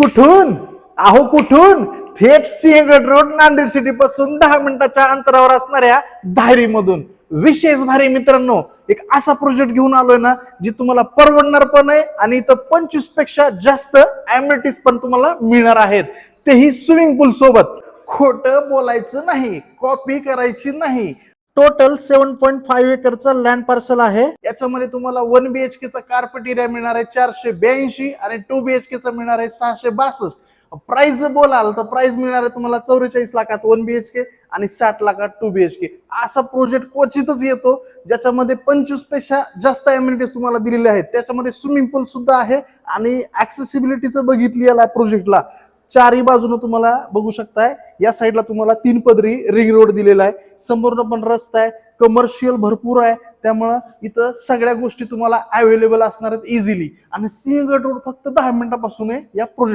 कुठून? अहो कुठून? थेट सिंहगड रोड नांदेड सिटी पासून 10 मिनिटाच्या अंतरावर असणाऱ्या धायरीमधून. विशेष भारी मित्रांनो, एक असा प्रोजेक्ट घेऊन आलोय ना जी तुम्हाला परवडणार पण आहे आणि इथं 25 पेक्षा जास्त अम्युनिटीज पण तुम्हाला मिळणार आहेत, तेही स्विमिंग पूल सोबत. खोटं बोलायचं नाही, कॉपी करायची नाही. टोटल 7.5 एकरचं लँड पार्सल आहे. याच्यामध्ये तुम्हाला 1 BHK चा कार्पेट एरिया मिळणार आहे 482 आणि 2 BHK चा मिळणार आहे 662. प्राइस जर बोलाल तर प्राइस मिळणार आहे तुम्हाला 44 लाखात 1 BHK आणि 60 लाखात 2 BHK. असा प्रोजेक्ट क्वचितच येतो ज्याच्यामध्ये 25 पेक्षा जास्त अम्युनिटीज तुम्हाला दिलेले आहेत. त्याच्यामध्ये स्विमिंग पूल सुद्धा आहे आणि ऍक्सेसिबिलिटीचं बघितली याला प्रोजेक्टला. चारही बाजूने तुम्हाला बघू शकताय, या साईडला तुम्हाला 3 पदरी रिंग रोड दिलेला आहे, संपूर्ण पण रस्ता आहे, कमर्शियल भरपूर आहे, त्यामुळं इथं सगळ्या गोष्टी तुम्हाला अवेलेबल असणार आहेत इझिली. आणि सिंहगड रोड फक्त 10 मिनिटापासून आहे या प्रोजेक्ट